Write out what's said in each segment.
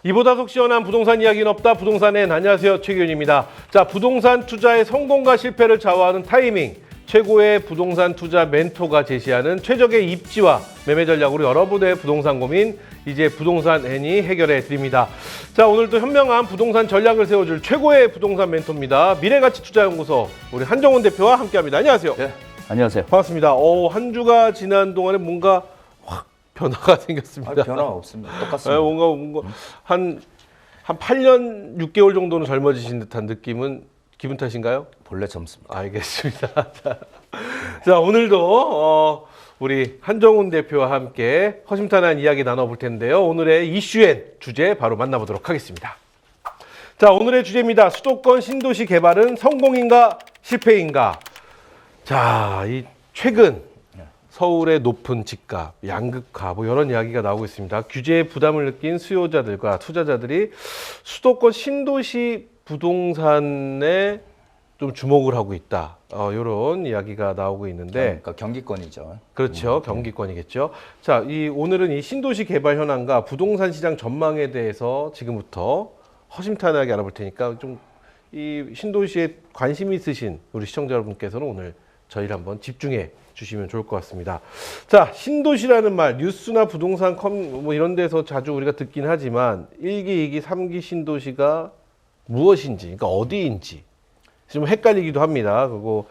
이보다 속 시원한 부동산 이야기는 없다. 부동산엔 안녕하세요. 최규현입니다. 자, 부동산 투자의 성공과 실패를 좌우하는 타이밍. 최고의 부동산 투자 멘토가 제시하는 최적의 입지와 매매 전략으로 여러분의 부동산 고민 이제 부동산 N이 해결해 드립니다. 자, 오늘도 현명한 부동산 전략을 세워줄 최고의 부동산 멘토입니다. 미래가치투자연구소 우리 한정훈 대표와 함께합니다. 안녕하세요. 네, 안녕하세요. 반갑습니다. 한 주가 지난 동안에 뭔가 확 변화가 생겼습니다. 변화 없습니다. 똑같습니다. 네, 뭔가 한 8년 6개월 정도는 젊어지신 듯한 느낌은 기분 탓인가요? 본래 젊습니다. 알겠습니다. 자, 오늘도 우리 한정훈 대표와 함께 허심탄회한 이야기 나눠볼 텐데요. 오늘의 이슈앤 주제 바로 만나보도록 하겠습니다. 자, 오늘의 주제입니다. 수도권 신도시 개발은 성공인가 실패인가? 자, 이 최근 서울의 높은 집값, 양극화 뭐 이런 이야기가 나오고 있습니다. 규제의 부담을 느낀 수요자들과 투자자들이 수도권 신도시 부동산에 좀 주목을 하고 있다. 이런 이야기가 나오고 있는데, 그러니까 경기권이죠. 그렇죠, 경기권이겠죠. 자, 오늘은 이 신도시 개발 현황과 부동산 시장 전망에 대해서 지금부터 허심탄회하게 알아볼 테니까 좀 이 신도시에 관심 있으신 우리 시청자 여러분께서는 오늘 저희를 한번 집중해 주시면 좋을 것 같습니다. 자, 신도시라는 말 뉴스나 부동산 뭐 이런 데서 자주 우리가 듣긴 하지만 1기, 2기, 3기 신도시가 무엇인지, 그러니까 어디인지 좀 헷갈리기도 합니다. 그리고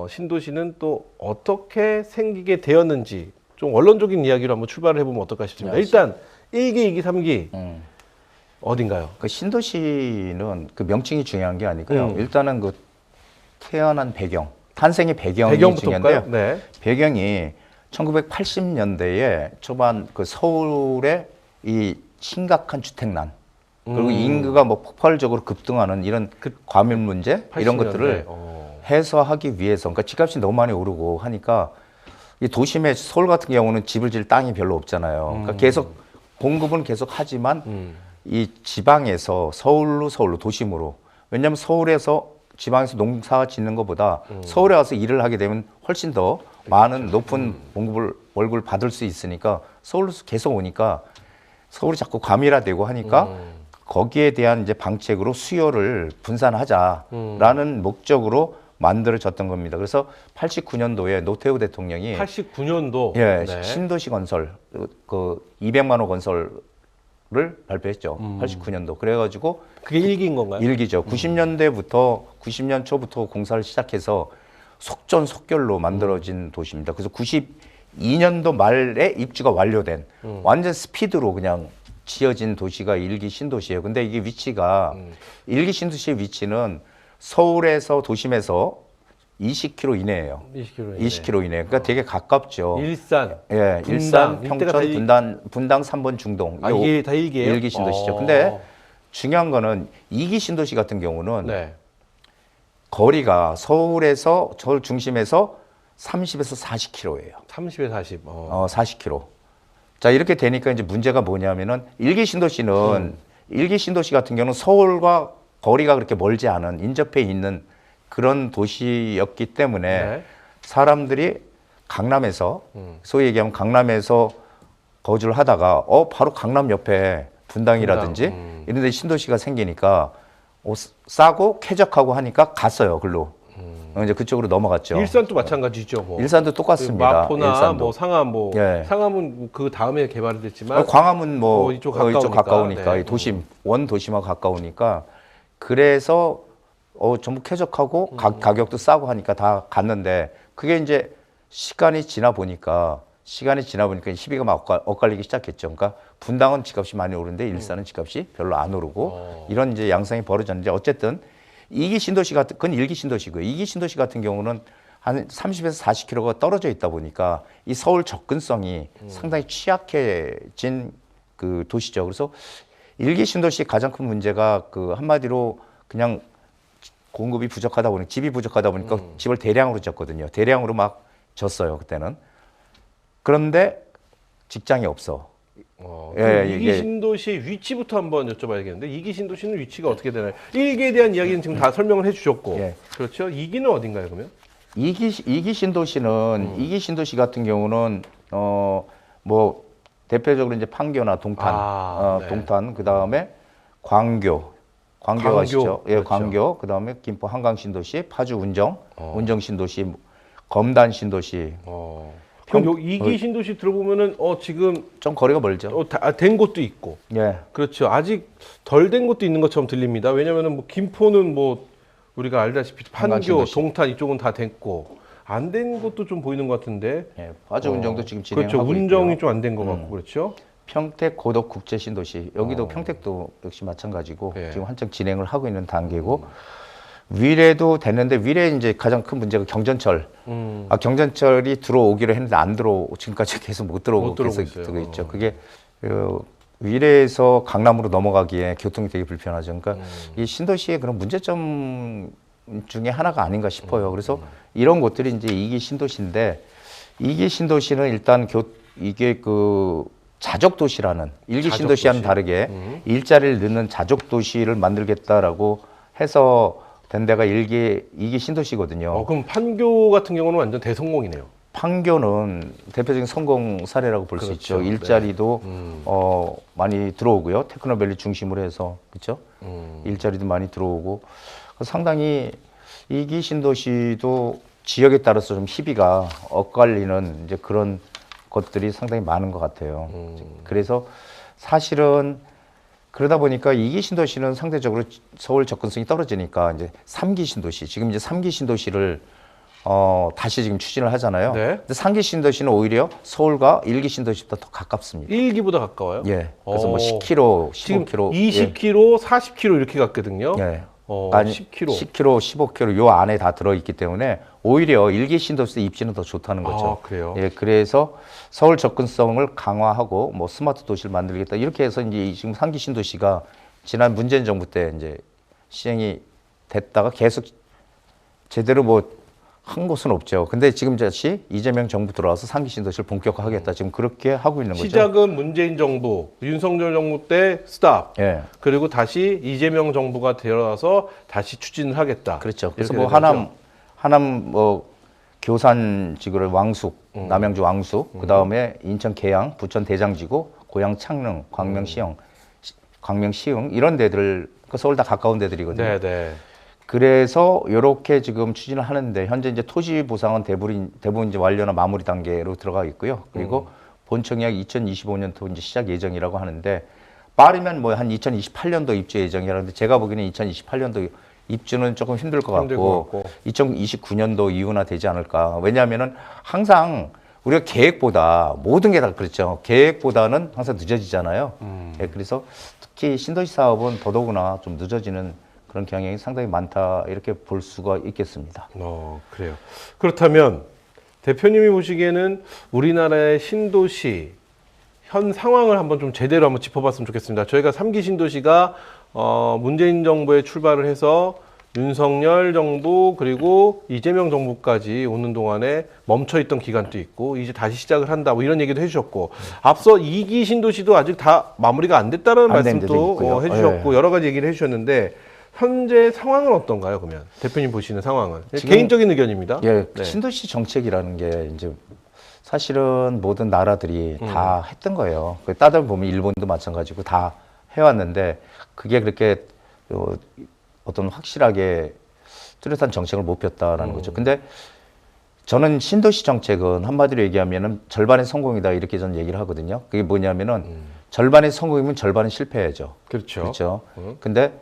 신도시는 또 어떻게 생기게 되었는지 좀 원론적인 이야기로 한번 출발을 해보면 어떨까 싶습니다. 일단 1기, 2기, 3기 어딘가요? 그 신도시는 그 명칭이 중요한 게 아니고요. 일단은 그 태어난 배경, 탄생의 배경이 중요한데요. 네. 배경이 1980년대에 초반 그 서울의 이 심각한 주택난 그리고 인구가 뭐 폭발적으로 급등하는 이런 과밀 문제 이런 것들을 해소하기 위해서, 그러니까 집값이 너무 많이 오르고 하니까 이 도심에 서울 같은 경우는 집을 지을 땅이 별로 없잖아요. 그러니까 계속 공급은 계속 하지만 이 지방에서 서울로 도심으로, 왜냐하면 서울에서 지방에서 농사 짓는 것보다 서울에 와서 일을 하게 되면 훨씬 더 많은 높은 봉급을 월급을 받을 수 있으니까 서울로 계속 오니까 서울이 자꾸 과밀화되고 하니까 거기에 대한 이제 방책으로 수요를 분산하자라는 목적으로 만들어졌던 겁니다. 그래서 89년도에 노태우 대통령이 89년도 예, 신도시 건설 그 200만 호 건설을 발표했죠. 89년도. 그래가지고 그게 1기인 건가요? 1기죠. 90년대부터 90년 초부터 공사를 시작해서 속전속결로 만들어진 도시입니다. 그래서 92년도 말에 입주가 완료된 완전 스피드로 그냥 지어진 도시가 1기 신도시예요. 근데 이게 위치가 1기 신도시의 위치는 서울에서 도심에서 20km 이내예요. 20km 이내. 그러니까 되게 가깝죠. 일산, 예, 분당, 일산, 이때가 평촌, 분당 3번 중동. 이게 다 1기예요? 1기 신도시죠. 근데 중요한 거는 2기 신도시 같은 경우는 거리가 서울 중심에서 30에서 40km예요. 30에 40. 40km. 자, 이렇게 되니까 이제 문제가 뭐냐면은 1기 신도시는 1기 신도시 같은 경우는 서울과 거리가 그렇게 멀지 않은 인접해 있는 그런 도시였기 때문에 사람들이 강남에서 소위 얘기하면 강남에서 거주를 하다가 바로 강남 옆에 분당이라든지 이런 데 신도시가 생기니까 싸고 쾌적하고 하니까 갔어요, 글로. 이제 그쪽으로 넘어갔죠. 일산도 마찬가지죠. 뭐. 일산도 똑같습니다. 마포나 일산도. 뭐 상암 상암은 그 다음에 개발이 됐지만 광화문 뭐 이쪽 가까우니까 도심 원도심하고 가까우니까 그래서 전부 쾌적하고 가격도 싸고 하니까 다 갔는데 그게 이제 시간이 지나 보니까 시비가 막 엇갈리기 시작했죠. 그러니까 분당은 집값이 많이 오르는데 일산은 집값이 별로 안 오르고 이런 이제 양상이 벌어졌는데 어쨌든 2기 신도시 그건 1기 신도시고요. 2기 신도시 같은 경우는 한 30에서 40km가 떨어져 있다 보니까 이 서울 접근성이 상당히 취약해진 그 도시죠. 그래서 1기 신도시 가장 큰 문제가 그 한마디로 그냥 공급이 부족하다 보니까 집이 부족하다 보니까 집을 대량으로 졌거든요. 대량으로 막 졌어요, 그때는. 그런데 직장이 없어. 예, 2기 신도시 위치부터 한번 여쭤봐야겠는데 2기 신도시는 위치가 어떻게 되나요? 1기에 대한 이야기는 지금 다 설명을 해주셨고 그렇죠? 2기는 어딘가요, 그러면? 2기 신도시는 2기 신도시 같은 경우는 뭐 대표적으로 이제 판교나 동탄, 네. 동탄, 그 다음에 광교 광교, 아시죠? 예, 그렇죠. 광교, 그 다음에 김포 한강 신도시, 파주 운정 신도시, 검단 신도시. 그럼 요 2기 신도시 들어보면은 지금 좀 거리가 멀죠. 된 곳도 있고. 예, 그렇죠. 아직 덜 된 곳도 있는 것처럼 들립니다. 왜냐면은 뭐 김포는 뭐 우리가 알다시피 판교, 한강신도시. 동탄 이쪽은 다 됐고 안 된 곳도 좀 보이는 것 같은데. 예, 파주 운정도 지금 진행하고 그렇죠. 운정이 있고요. 좀 안 된 것 같고 그렇죠. 평택 고덕 국제 신도시 여기도 평택도 역시 마찬가지고 네. 지금 한창 진행을 하고 있는 단계고 위례도 됐는데 위례 이제 가장 큰 문제가 경전철. 경전철이 들어오기로 했는데 안 들어 지금까지 계속 못 들어오고 못 들어오고 계속 있어요. 되고 있죠. 그게 위례에서 강남으로 넘어가기에 교통이 되게 불편하죠. 그러니까 이 신도시의 그런 문제점 중에 하나가 아닌가 싶어요. 그래서 이런 곳들이 이제 2기 신도시인데 2기 신도시는 일단 이게 그 자족 도시라는 1기 자족 신도시와는 도시. 다르게 일자리를 넣는 자족 도시를 만들겠다라고 해서 된 데가 2기 신도시거든요. 그럼 판교 같은 경우는 완전 대성공이네요. 판교는 대표적인 성공 사례라고 볼 수 그렇죠. 있죠. 일자리도 많이 들어오고요. 테크노밸리 중심으로 해서 그렇죠. 일자리도 많이 들어오고 상당히 2기 신도시도 지역에 따라서 좀 희비가 엇갈리는 이제 그런 것들이 상당히 많은 것 같아요. 그래서 사실은 그러다 보니까 2기 신도시는 상대적으로 서울 접근성이 떨어지니까 이제 3기 신도시, 지금 이제 3기 신도시를 다시 지금 추진을 하잖아요. 네. 근데 3기 신도시는 오히려 서울과 1기 신도시보다 더 가깝습니다. 1기보다 가까워요? 예. 그래서 뭐 10km, 지금 15km. 20km, 40km 이렇게 갔거든요. 예. 10km. 10km, 15km 요 안에 다 들어있기 때문에 오히려 1기 신도시 입지는 더 좋다는 거죠. 그래요? 예, 그래서 서울 접근성을 강화하고 뭐 스마트 도시를 만들겠다 이렇게 해서 이제 지금 3기 신도시가 지난 문재인 정부 때 이제 시행이 됐다가 계속 제대로 뭐 한 곳은 없죠. 근데 지금 다시 이재명 정부 들어와서 3기 신도시를 본격화하겠다 지금 그렇게 하고 있는 거죠. 시작은 문재인 정부, 윤석열 정부 때 스탑. 예. 그리고 다시 이재명 정부가 들어와서 다시 추진을 하겠다. 그렇죠. 그래서 이렇게 뭐 되는 거죠? 하남 뭐 교산지구를 왕숙, 남양주 왕숙, 그 다음에 인천 계양, 부천 대장지구, 고양 창릉, 광명 시흥 이런 데들 서울 다 가까운 데들이거든요. 네네. 그래서 이렇게 지금 추진을 하는데 현재 이제 토지 보상은 대부분 이제 완료나 마무리 단계로 들어가 있고요. 그리고 본청 약 2025년도 이제 시작 예정이라고 하는데 빠르면 뭐 한 2028년도 입주 예정이라는데 제가 보기에는 2028년도 입주는 조금 힘들 것 같고 2029년도 이후나 되지 않을까. 왜냐하면은 항상 우리가 계획보다 모든 게 다 그렇죠. 계획보다는 항상 늦어지잖아요. 예, 그래서 특히 신도시 사업은 더더구나 좀 늦어지는 그런 경향이 상당히 많다 이렇게 볼 수가 있겠습니다. 그래요. 그렇다면 대표님이 보시기에는 우리나라의 신도시 현 상황을 한번 좀 제대로 한번 짚어봤으면 좋겠습니다. 저희가 3기 신도시가 문재인 정부에 출발을 해서 윤석열 정부 그리고 이재명 정부까지 오는 동안에 멈춰있던 기간도 있고 이제 다시 시작을 한다 뭐 이런 얘기도 해주셨고 앞서 2기 신도시도 아직 다 마무리가 안 됐다는 안 된 데도 말씀도 있고요. 해주셨고 여러 가지 얘기를 해주셨는데 현재 상황은 어떤가요? 그러면 대표님 보시는 상황은 개인적인 의견입니다. 예, 네. 신도시 정책이라는 게 이제 사실은 모든 나라들이 다 했던 거예요. 따져 보면 일본도 마찬가지고 다 해왔는데 그게 그렇게 어떤 확실하게 뚜렷한 정책을 못 폈다라는 거죠. 근데 저는 신도시 정책은 한마디로 얘기하면은 절반의 성공이다 이렇게 저는 얘기를 하거든요. 그게 뭐냐면은 절반의 성공이면 절반은 실패야죠. 그렇죠. 그렇죠. 근데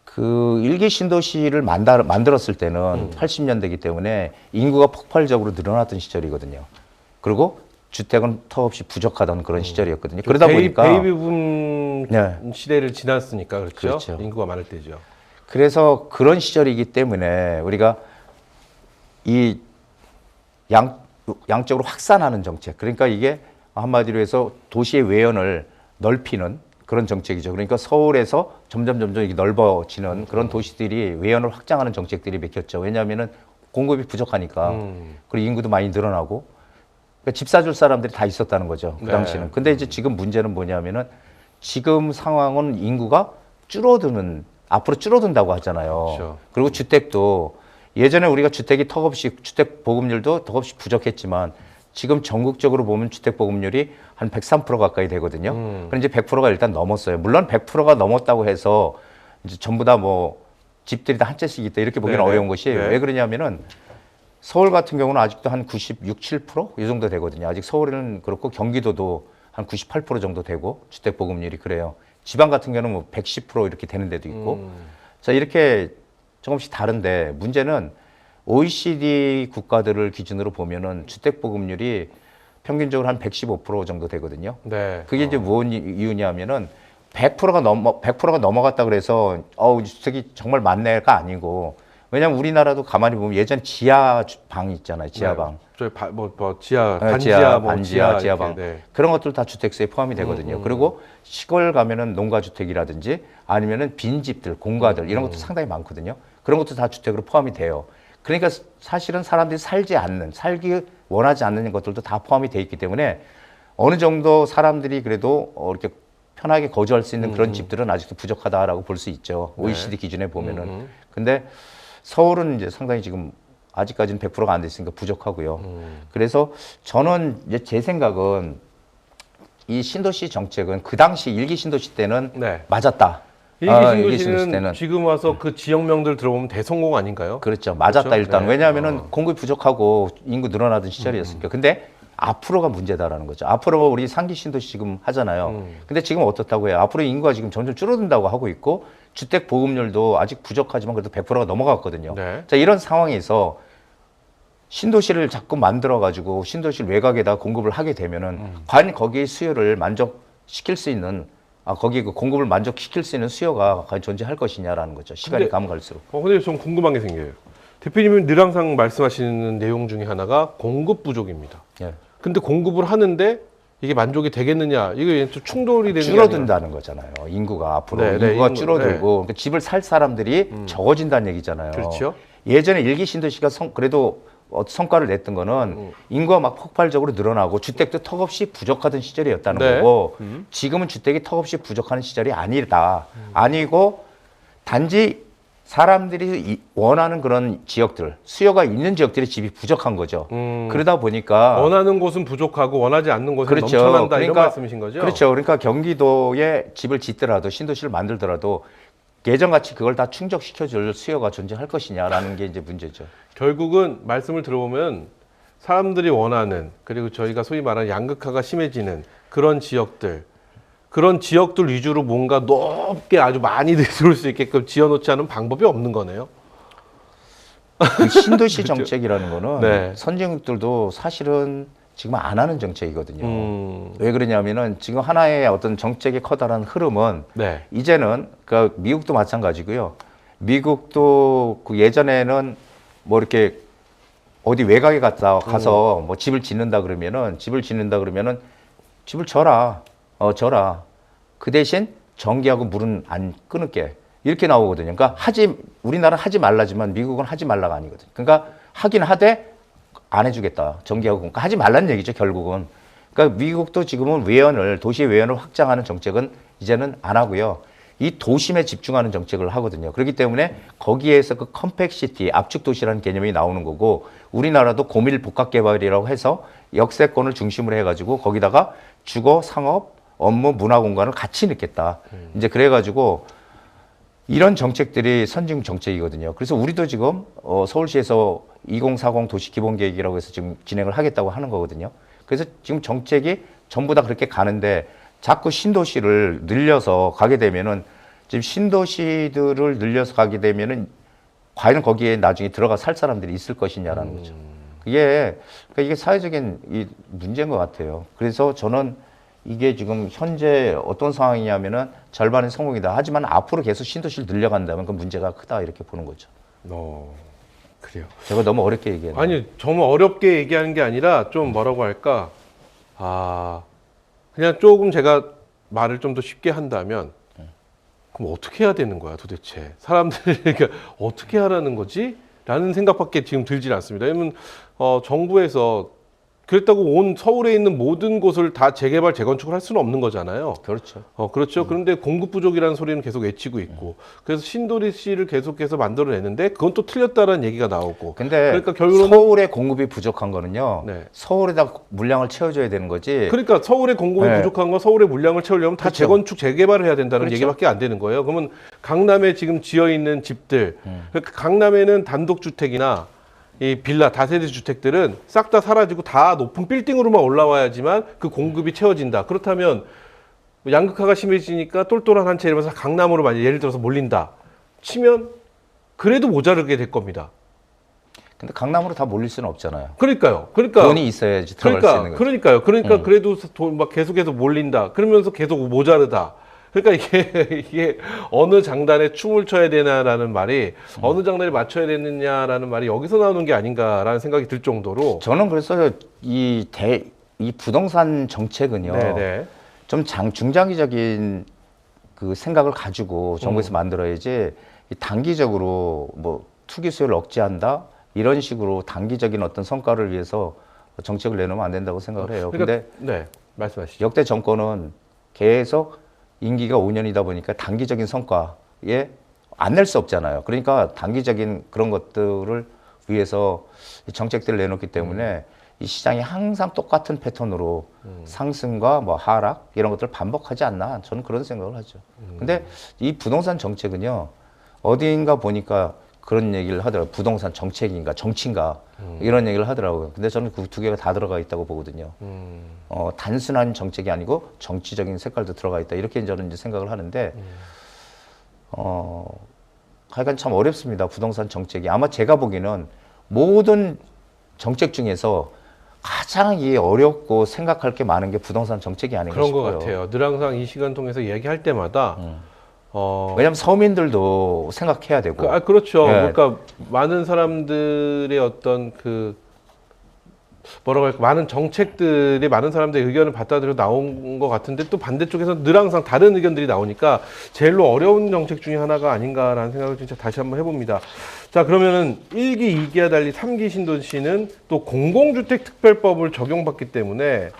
그 1기 신도시를 만들었을 때는 80년대이기 때문에 인구가 폭발적으로 늘어났던 시절이거든요. 그리고 주택은 턱없이 부족하던 그런 시절이었거든요. 그러다 보니까 베이비붐 네. 시대를 지났으니까 그렇죠? 그렇죠. 인구가 많을 때죠. 그래서 그런 시절이기 때문에 우리가 이 양적으로 확산하는 정책. 그러니까 이게 한마디로 해서 도시의 외연을 넓히는 그런 정책이죠. 그러니까 서울에서 점점 이게 넓어지는 그런 도시들이 외연을 확장하는 정책들이 맥혔죠. 왜냐하면은 공급이 부족하니까 그리고 인구도 많이 늘어나고 그러니까 집 사줄 사람들이 다 있었다는 거죠. 그 네. 당시는. 근데 이제 지금 문제는 뭐냐면은 지금 상황은 인구가 앞으로 줄어든다고 하잖아요. 그렇죠. 그리고 주택도 예전에 우리가 주택이 턱없이 주택 보급률도 턱없이 부족했지만 지금 전국적으로 보면 주택 보급률이 한 103% 가까이 되거든요. 그럼 이제 100%가 일단 넘었어요. 물론 100%가 넘었다고 해서 이제 전부 다 뭐 집들이 다 한 채씩 있다 이렇게 보기는 네네. 어려운 것이 네. 왜 그러냐면은 서울 같은 경우는 아직도 한 96, 7%이 정도 되거든요. 아직 서울은 그렇고 경기도도 한 98% 정도 되고 주택 보급률이 그래요. 지방 같은 경우는 뭐 110% 이렇게 되는 데도 있고. 자, 이렇게 조금씩 다른데 문제는 OECD 국가들을 기준으로 보면은 주택 보급률이 평균적으로 한 115% 정도 되거든요. 네. 그게 이제 무슨 이유냐면은 100%가 넘어갔다 그래서 주택이 정말 많네가 아니고 왜냐면 우리나라도 가만히 보면 예전 지하 방 있잖아요. 지하방. 네. 저희 지하, 네, 반지하, 반지하, 이렇게, 지하방. 네. 그런 것들 다 주택수에 포함이 되거든요. 그리고 시골 가면은 농가주택이라든지 아니면은 빈집들, 공가들 이런 것도 상당히 많거든요. 그런 것도 다 주택으로 포함이 돼요. 그러니까 사실은 사람들이 살기 원하지 않는 것들도 다 포함이 돼 있기 때문에 어느 정도 사람들이 그래도 이렇게 편하게 거주할 수 있는 그런 집들은 아직도 부족하다라고 볼 수 있죠. OECD 기준에 보면은. 근데 서울은 이제 상당히 지금 아직까지는 100%가 안 됐으니까 부족하고요. 그래서 저는 이제 제 생각은 이 신도시 정책은 그 당시 일기 신도시 때는 네. 맞았다. 일기 신도시는 지금 와서 그 지역명들 들어보면 대성공 아닌가요? 그렇죠. 맞았다 그렇죠? 일단. 네. 왜냐하면은 공급이 부족하고 인구 늘어나던 시절이었으니까. 근데 앞으로가 문제다라는 거죠. 앞으로 우리 상기 신도시 지금 하잖아요. 근데 지금 어떻다고 해요? 앞으로 인구가 지금 점점 줄어든다고 하고 있고 주택 보급률도 아직 부족하지만 그래도 100%가 넘어갔거든요. 네. 자, 이런 상황에서 신도시를 자꾸 만들어 가지고 신도시 외곽에다 공급을 하게 되면은 과연 거기에 수요를 만족시킬 수 있는 거기 그 공급을 만족시킬 수 있는 수요가 과연 존재할 것이냐라는 거죠. 시간이 근데- 가면 갈수록. 근데 좀 궁금한 게 생겨요. 대표님은 늘 항상 말씀하시는 내용 중에 하나가 공급 부족입니다. 예. 근데 공급을 하는데 이게 만족이 되겠느냐? 이게 좀 충돌이 되는 게 줄어든다는 거잖아요. 인구가 앞으로 네, 네, 인구가 인구, 줄어들고 그러니까 집을 살 사람들이 적어진다는 얘기잖아요. 그렇죠. 예전에 일기 신도시가 그래도 성과를 냈던 거는 인구가 막 폭발적으로 늘어나고 주택도 턱없이 부족하던 시절이었다는 네. 거고 지금은 주택이 턱없이 부족한 시절이 아니다. 아니고 단지 사람들이 원하는 그런 지역들, 수요가 있는 지역들의 집이 부족한 거죠. 그러다 보니까 원하는 곳은 부족하고 원하지 않는 곳은 그렇죠. 넘쳐난다 이런 말씀이신 거죠? 그렇죠. 그러니까 경기도에 집을 짓더라도 신도시를 만들더라도 예전같이 그걸 다 충족시켜줄 수요가 존재할 것이냐라는 게 이제 문제죠. 결국은 말씀을 들어보면 사람들이 원하는 그리고 저희가 소위 말하는 양극화가 심해지는 그런 지역들 위주로 뭔가 높게 아주 많이 들어올 수 있게끔 지어놓지 않은 방법이 없는 거네요. 그 신도시 정책이라는 거는 네. 선진국들도 사실은 지금 안 하는 정책이거든요. 왜 그러냐면은 지금 하나의 어떤 정책의 커다란 흐름은 네. 이제는 그 미국도 마찬가지고요. 미국도 그 예전에는 뭐 이렇게 어디 외곽에 가서 뭐 집을 짓는다 그러면은 집을 져라. 그 대신 전기하고 물은 안 끊을게. 이렇게 나오거든요. 그러니까 우리나라는 하지 말라지만 미국은 하지 말라가 아니거든요. 그러니까 하긴 하되 안 해주겠다. 전기하고. 그러니까 하지 말라는 얘기죠, 결국은. 그러니까 미국도 지금은 도시의 외연을 확장하는 정책은 이제는 안 하고요. 이 도심에 집중하는 정책을 하거든요. 그렇기 때문에 거기에서 그 컴팩시티, 압축 도시라는 개념이 나오는 거고 우리나라도 고밀 복합 개발이라고 해서 역세권을 중심으로 해가지고 거기다가 주거, 상업, 업무, 문화 공간을 같이 넣겠다. 이제 그래가지고 이런 정책들이 선진국 정책이거든요. 그래서 우리도 지금 서울시에서 2040 도시기본계획이라고 해서 지금 진행을 하겠다고 하는 거거든요. 그래서 지금 정책이 전부 다 그렇게 가는데 자꾸 신도시를 늘려서 가게 되면은 지금 신도시들을 늘려서 가게 되면은 과연 거기에 나중에 들어가 살 사람들이 있을 것이냐라는 거죠. 그러니까 이게 사회적인 이 문제인 것 같아요. 그래서 저는 이게 지금 현재 어떤 상황이냐면은 절반은 성공이다. 하지만 앞으로 계속 신도시를 늘려간다면 그 문제가 크다 이렇게 보는 거죠. 그래요. 제가 너무 어렵게 얘기했네요. 아니, 정말 어렵게 얘기하는 게 아니라 좀 뭐라고 할까? 그냥 조금 제가 말을 좀 더 쉽게 한다면 그럼 어떻게 해야 되는 거야 도대체? 사람들에게 어떻게 하라는 거지? 라는 생각밖에 지금 들질 않습니다. 왜냐면 정부에서 그랬다고 온 서울에 있는 모든 곳을 다 재개발, 재건축을 할 수는 없는 거잖아요. 그렇죠. 그렇죠. 그런데 공급 부족이라는 소리는 계속 외치고 있고, 그래서 신도시를 계속해서 만들어내는데 그건 또 틀렸다라는 얘기가 나오고. 근데 그러니까 결국은 서울의 공급이 부족한 거는요. 네. 서울에다 물량을 채워줘야 되는 거지. 그러니까 서울의 공급이 네. 부족한 건 서울의 물량을 채우려면 다 그렇죠. 재건축, 재개발을 해야 된다는 그렇죠. 얘기밖에 안 되는 거예요. 그러면 강남에 지금 지어 있는 집들, 그러니까 강남에는 단독주택이나 이 빌라, 다세대 주택들은 싹 다 사라지고 다 높은 빌딩으로만 올라와야지만 그 공급이 채워진다. 그렇다면 양극화가 심해지니까 똘똘한 한 채 이러면서 강남으로 만약 예를 들어서 몰린다 치면 그래도 모자르게 될 겁니다. 근데 강남으로 다 몰릴 수는 없잖아요. 그러니까 돈이 있어야지 들어갈 수 있는 거죠. 그러니까 그래도 돈 막 계속해서 몰린다. 그러면서 계속 모자르다. 그러니까 이게 어느 장단에 춤을 춰야 되나라는 말이 어느 장단에 맞춰야 되느냐라는 말이 여기서 나오는 게 아닌가라는 생각이 들 정도로 저는 그래서 이 부동산 정책은요. 네네. 좀 중장기적인 그 생각을 가지고 정부에서 만들어야지 이 단기적으로 뭐 투기 수요를 억제한다 이런 식으로 단기적인 어떤 성과를 위해서 정책을 내놓으면 안 된다고 생각을 해요. 그러니까, 근데 네, 말씀하시죠. 역대 정권은 계속 임기가 5년이다 보니까 단기적인 성과에 안 낼 수 없잖아요. 그러니까 단기적인 그런 것들을 위해서 이 정책들을 내놓기 때문에 이 시장이 항상 똑같은 패턴으로 상승과 뭐 하락 이런 것들을 반복하지 않나 저는 그런 생각을 하죠. 근데 이 부동산 정책은요 어디인가 보니까 그런 얘기를 하더라고요. 부동산 정책인가 정치인가 이런 얘기를 하더라고요. 근데 저는 그 두 개가 다 들어가 있다고 보거든요. 단순한 정책이 아니고 정치적인 색깔도 들어가 있다. 이렇게 저는 이제 생각을 하는데 하여간 참 어렵습니다. 부동산 정책이. 아마 제가 보기에는 모든 정책 중에서 가장 이 어렵고 생각할 게 많은 게 부동산 정책이 아닌가 그런 싶어요. 것 같아요. 늘 항상 이 시간 통해서 얘기할 때마다 왜냐하면 서민들도 생각해야 되고. 그렇죠. 예. 그러니까 많은 사람들의 어떤 뭐라고 할까, 많은 정책들이 많은 사람들의 의견을 받아들여 나온 것 같은데 또 반대쪽에서 늘 항상 다른 의견들이 나오니까 제일로 어려운 정책 중에 하나가 아닌가라는 생각을 진짜 다시 한번 해봅니다. 자, 그러면은 1기, 2기와 달리 3기 신도시는 또 공공주택 특별법을 적용받기 때문에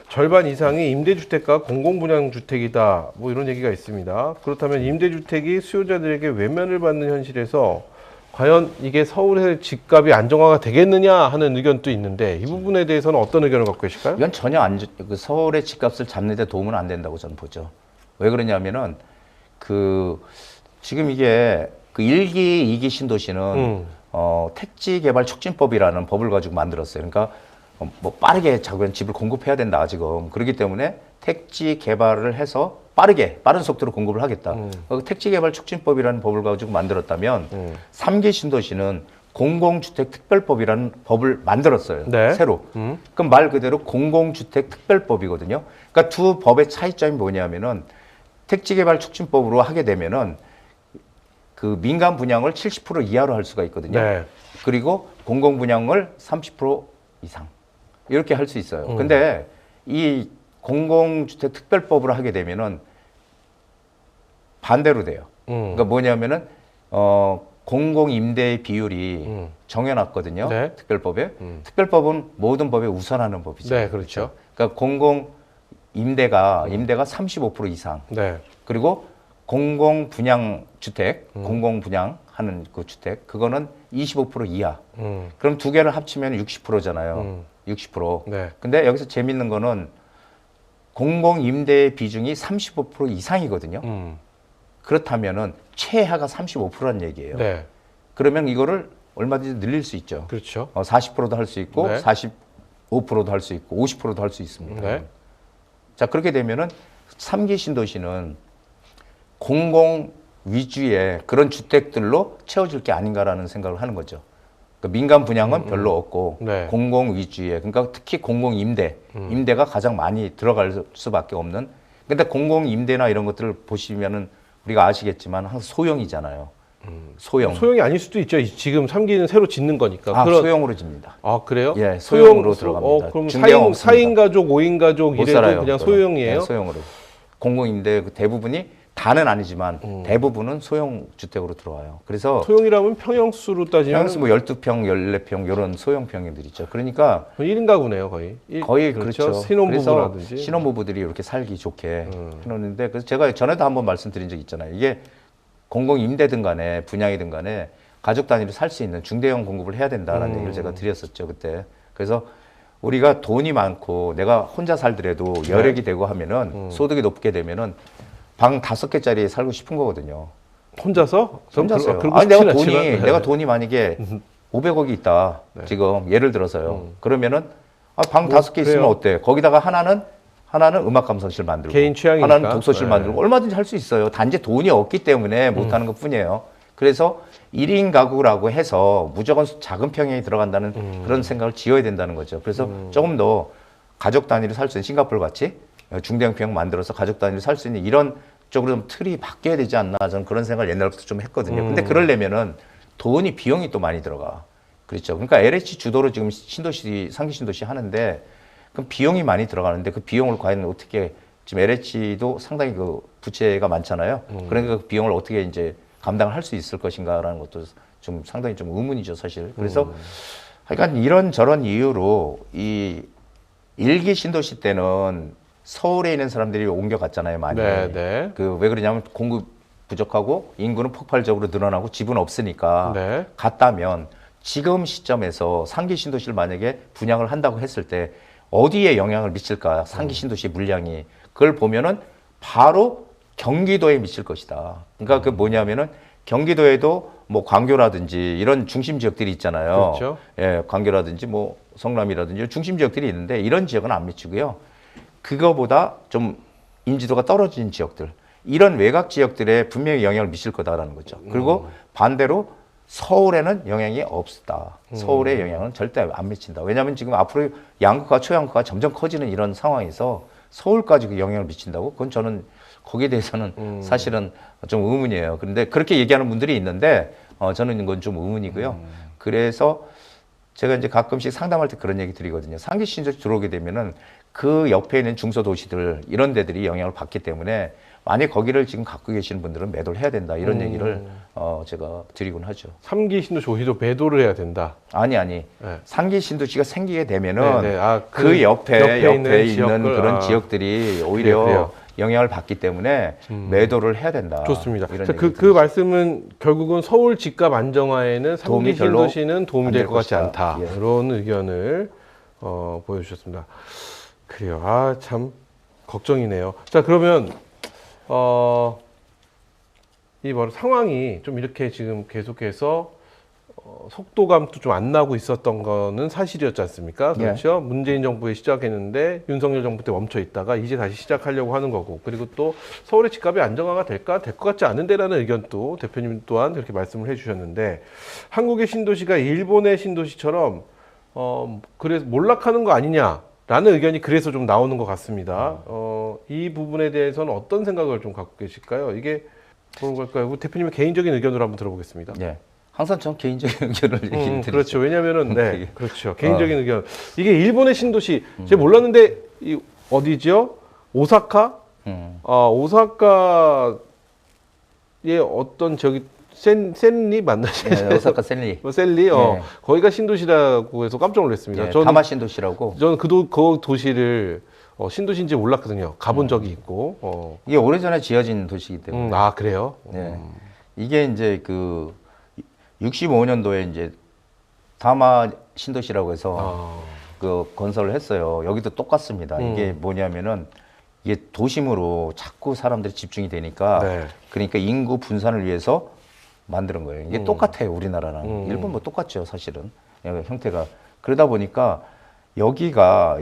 절반 이상이 임대주택과 공공분양주택이다. 뭐 이런 얘기가 있습니다. 그렇다면 임대주택이 수요자들에게 외면을 받는 현실에서 과연 이게 서울의 집값이 안정화가 되겠느냐 하는 의견도 있는데 이 부분에 대해서는 어떤 의견을 갖고 계실까요? 이건 전혀 그 서울의 집값을 잡는 데 도움은 안 된다고 저는 보죠. 왜 그러냐면은 지금 이게 그 1기, 2기 신도시는 택지 개발 촉진법이라는 법을 가지고 만들었어요. 그러니까 뭐 빠르게 작은 집을 공급해야 된다 지금. 그렇기 때문에 택지 개발을 해서 빠른 속도로 공급을 하겠다. 택지 개발 촉진법이라는 법을 가지고 만들었다면 3기 신도시는 공공주택 특별법이라는 법을 만들었어요. 네. 새로. 그럼 말 그대로 공공주택 특별법이거든요. 그러니까 두 법의 차이점이 뭐냐면은 택지 개발 촉진법으로 하게 되면은 그 민간 분양을 70% 이하로 할 수가 있거든요. 네. 그리고 공공 분양을 30% 이상 이렇게 할 수 있어요. 근데 이 공공주택 특별법으로 하게 되면은 반대로 돼요. 그러니까 뭐냐면은 공공 임대의 비율이 정해놨거든요. 네. 특별법에. 특별법은 모든 법에 우선하는 법이죠. 네, 그렇죠. 그러니까 공공 임대가 35% 이상. 네. 그리고 공공 분양 주택, 공공 분양하는 그 주택, 그거는 25% 이하. 그럼 두 개를 합치면 60%잖아요. 60%. 네. 근데 여기서 재밌는 거는 공공 임대의 비중이 35% 이상이거든요. 그렇다면은 최하가 35%란 얘기예요. 네. 그러면 이거를 얼마든지 늘릴 수 있죠. 그렇죠. 40%도 할 수 있고, 네. 45%도 할 수 있고, 50%도 할 수 있습니다. 네. 자, 그렇게 되면은 3기 신도시는 공공 위주의 그런 주택들로 채워질 게 아닌가라는 생각을 하는 거죠. 그러니까 민간 분양은 별로 없고 네. 공공 위주의, 그러니까 특히 공공 임대, 임대가 가장 많이 들어갈 수밖에 없는. 근데 공공 임대나 이런 것들을 보시면은 우리가 아시겠지만 항상 소형이잖아요. 소형. 소형이 아닐 수도 있죠. 지금 3기는 새로 짓는 거니까. 소형으로 집니다. 아, 그래요? 예, 소형으로 들어갑니다. 그럼 중대형 4인 가족, 5인 가족 못 이래도 살아요. 그냥 그거는. 소형이에요? 네, 소형으로. 공공 임대 그 대부분이 다는 아니지만 대부분은 소형 주택으로 들어와요. 그래서 소형이라면 평형수로 따지면 평수 뭐 12평, 14평 이런 소형 평형들 있죠. 그러니까 1인 가구네요, 거의. 거의 그렇죠. 신혼부부라든지. 그래서 신혼부부들이 이렇게 살기 좋게 해놓는데 그래서 제가 전에도 한번 말씀드린 적 있잖아요. 이게 공공임대든 간에 분양이든 간에 가족 단위로 살 수 있는 중대형 공급을 해야 된다라는 얘기를 제가 드렸었죠, 그때. 그래서 우리가 돈이 많고 내가 혼자 살더라도 여력이 되고 하면은 소득이 높게 되면은 방 5개짜리에 살고 싶은 거거든요. 혼자서? 혼자서요. 그러고 아니 내가 싶진 돈이 않지만, 내가 돈이 만약에 500억이 있다. 지금 예를 들어서요. 그러면은 방 뭐, 5개 있으면 그래요. 어때? 거기다가 하나는 음악 감상실 만들고 개인 취향이니까. 하나는 독서실 네. 만들고 얼마든지 할 수 있어요. 단지 돈이 없기 때문에 못 하는 것뿐이에요. 그래서 1인 가구라고 해서 무조건 작은 평형이 들어간다는 그런 생각을 지어야 된다는 거죠. 그래서 조금 더 가족 단위로 살 수 있는 싱가포르 같이 중대형 평형 만들어서 가족 단위로 살 수 있는 이런 쪽으로 좀 틀이 바뀌어야 되지 않나 저는 그런 생각을 옛날부터 좀 했거든요. 근데 그러려면은 돈이 비용이 또 많이 들어가. 그렇죠. 그러니까 LH 주도로 지금 신도시 상기 신도시 하는데 그럼 비용이 많이 들어가는데 그 비용을 과연 어떻게 지금 LH도 상당히 그 부채가 많잖아요. 그러니까 그 비용을 어떻게 이제 감당을 할 수 있을 것인가라는 것도 좀 상당히 좀 의문이죠, 사실. 그래서 하여간 이런 저런 이유로 이 일기 신도시 때는 서울에 있는 사람들이 옮겨갔잖아요, 많이. 네, 네. 그 왜 그러냐면 공급 부족하고 인구는 폭발적으로 늘어나고 집은 없으니까 네. 갔다면 지금 시점에서 상기 신도시를 만약에 분양을 한다고 했을 때 어디에 영향을 미칠까? 상기 신도시 물량이 그걸 보면은 바로 경기도에 미칠 것이다. 그러니까 그 뭐냐면은 경기도에도 뭐 광교라든지 이런 중심 지역들이 있잖아요. 그렇죠. 예, 광교라든지 뭐 성남이라든지 이런 중심 지역들이 있는데 이런 지역은 안 미치고요. 그거보다 좀 인지도가 떨어진 지역들, 이런 외곽 지역들에 분명히 영향을 미칠 거다라는 거죠. 그리고 반대로 서울에는 영향이 없다. 서울의 영향은 절대 안 미친다. 왜냐하면 지금 앞으로 양극화, 초양극화가 점점 커지는 이런 상황에서 서울까지 그 영향을 미친다고? 그건 저는 거기에 대해서는 사실은 좀 의문이에요. 그런데 그렇게 얘기하는 분들이 있는데 저는 이건 좀 의문이고요. 그래서 제가 이제 가끔씩 상담할 때 그런 얘기 드리거든요. 상기 신도시 들어오게 되면은 그 옆에 있는 중소도시들 이런 데들이 영향을 받기 때문에 만약 거기를 지금 갖고 계시는 분들은 매도를 해야 된다 이런 얘기를 제가 드리곤 하죠. 3기 신도시 오히려 배도를 해야 된다. 아니 네. 상기 신도시가 생기게 되면은 네, 네. 아, 그 옆에 있는 지역들, 그런 지역들이 오히려 그래요. 영향을 받기 때문에 매도를 해야 된다. 좋습니다. 이런 자, 얘기 그 말씀은 결국은 서울 집값 안정화에는 3기 도움이 별로 신도시는 도움이 안 될 될 것 같지 것이다. 않다. 예. 그런 의견을 보여주셨습니다. 그래요. 아, 참 걱정이네요. 자, 그러면 이 바로 상황이 좀 이렇게 지금 계속해서 속도감도 좀 안 나고 있었던 거는 사실이었지 않습니까? 예. 그렇죠. 문재인 정부에 시작했는데 윤석열 정부 때 멈춰 있다가 이제 다시 시작하려고 하는 거고, 그리고 또 서울의 집값이 안정화가 될까? 될 것 같지 않은데라는 의견도 대표님 또한 그렇게 말씀을 해주셨는데, 한국의 신도시가 일본의 신도시처럼 그래서 몰락하는 거 아니냐라는 의견이 그래서 좀 나오는 것 같습니다. 이 부분에 대해서는 어떤 생각을 좀 갖고 계실까요? 이게 그런 걸까요? 대표님의 개인적인 의견으로 한번 들어보겠습니다. 예. 항상 전 개인적인 의견을 얘기드리죠. 그렇죠. 왜냐면은 되게. 그렇죠. 개인적인 의견. 이게 일본의 신도시 제가 몰랐는데 이 어디죠? 오사카? 오사카의 어떤 저기 센리 맞나요? 예, 오사카 셀리. 셀리. 예. 거기가 신도시라고 해서 깜짝 놀랐습니다. 예, 타마 신도시라고. 저는 그 도시를 신도시인지 몰랐거든요. 가본 적이 있고. 이게 오래전에 지어진 도시이기 때문에. 아, 그래요? 예. 이게 이제 그 65년도에 이제 다마 신도시라고 해서 그 건설을 했어요. 여기도 똑같습니다. 이게 뭐냐면은 이게 도심으로 자꾸 사람들이 집중이 되니까 네. 그러니까 인구 분산을 위해서 만드는 거예요. 이게 똑같아요. 우리나라랑. 일본 뭐 똑같죠. 사실은. 형태가. 그러다 보니까 여기가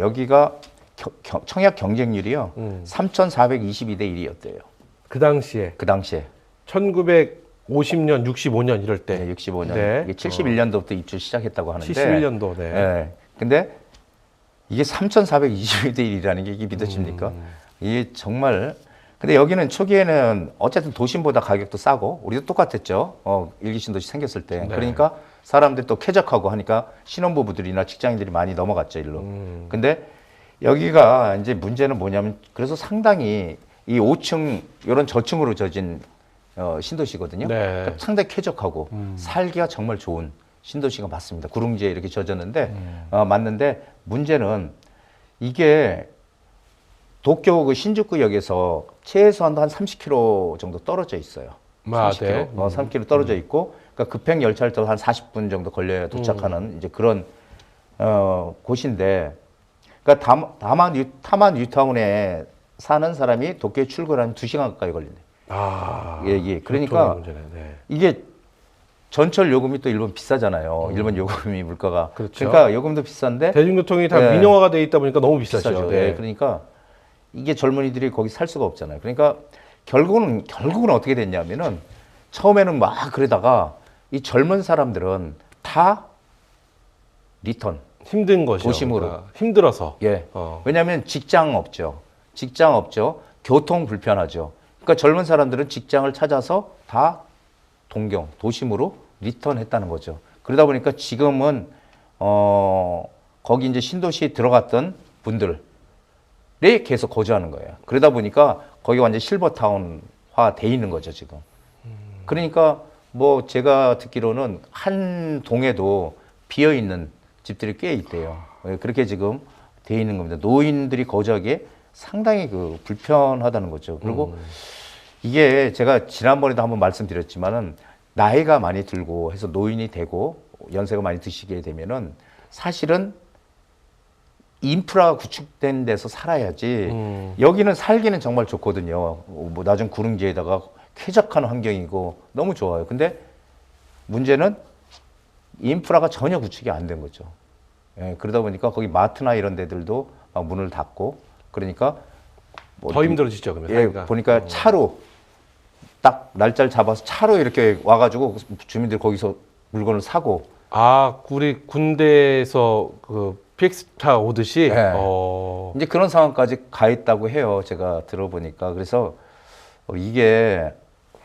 청약 경쟁률이요. 3,422대 1이었대요. 그 당시에 그 당시에. 1950년, 65년 이럴 때. 네, 65년. 네. 이게 71년도부터 입주 시작했다고 하는데. 71년도. 네. 예. 근데 이게 3,422대 1이라는 게 이게 믿어집니까? 이게 정말. 근데 여기는 초기에는 어쨌든 도심보다 가격도 싸고 우리도 똑같았죠. 일기 신도시 생겼을 때. 네. 그러니까 사람들이 또 쾌적하고 하니까 신혼부부들이나 직장인들이 많이 넘어갔죠, 일로. 근데 여기가 이제 문제는 뭐냐면 그래서 상당히 이 5층 이런 저층으로 져진 신도시거든요. 네. 그러니까 상당히 쾌적하고 살기가 정말 좋은 신도시가 맞습니다. 구릉지에 이렇게 져졌는데 맞는데 문제는 이게 도쿄 그 신주쿠역에서 최소한 한 30km 정도 떨어져 있어요. 아, 30km, 네. 3km 떨어져 있고, 그러니까 급행 열차를 타고 한 40분 정도 걸려야 도착하는 이제 그런 곳인데, 그러니까 타만 뉴타운에 사는 사람이 도쿄에 출근하면 2시간 가까이 걸린대. 아, 예. 그러니까 문제네. 네. 이게 전철 요금이 또 일본 비싸잖아요. 일본 요금이 물가가. 그렇죠. 그러니까 요금도 비싼데 대중교통이 다 예. 민영화가 돼 있다 보니까 너무 비싸죠. 비싸죠. 네. 예, 그러니까 이게 젊은이들이 거기 살 수가 없잖아요. 그러니까 결국은 어떻게 됐냐면은 처음에는 막 그러다가 이 젊은 사람들은 다 리턴. 힘든 것이요. 도심으로. 그러니까 힘들어서. 예. 어. 왜냐하면 직장 없죠. 교통 불편하죠. 그러니까 젊은 사람들은 직장을 찾아서 다 도심으로 리턴했다는 거죠. 그러다 보니까 지금은 거기 이제 신도시에 들어갔던 분들이 계속 거주하는 거예요. 그러다 보니까 거기 완전 실버타운화 돼 있는 거죠, 지금. 그러니까 뭐 제가 듣기로는 한 동에도 비어 있는 집들이 꽤 있대요. 그렇게 지금 돼 있는 겁니다. 노인들이 거주하기에 상당히 그 불편하다는 거죠. 그리고 이게 제가 지난번에도 한번 말씀드렸지만은 나이가 많이 들고 해서 노인이 되고 연세가 많이 드시게 되면은 사실은 인프라가 구축된 데서 살아야지 여기는 살기는 정말 좋거든요. 뭐 낮은 구릉지에다가 쾌적한 환경이고 너무 좋아요. 근데 문제는 인프라가 전혀 구축이 안 된 거죠. 예, 그러다 보니까 거기 마트나 이런 데들도 막 문을 닫고 그러니까 뭐 더 힘들어지죠, 그러면. 예, 살기가. 보니까 차로 딱 날짜를 잡아서 차로 이렇게 와가지고 주민들 거기서 물건을 사고. 아, 우리 군대에서 그 PX타 오듯이. 네. 어. 이제 그런 상황까지 가 있다고 해요. 제가 들어보니까. 그래서 이게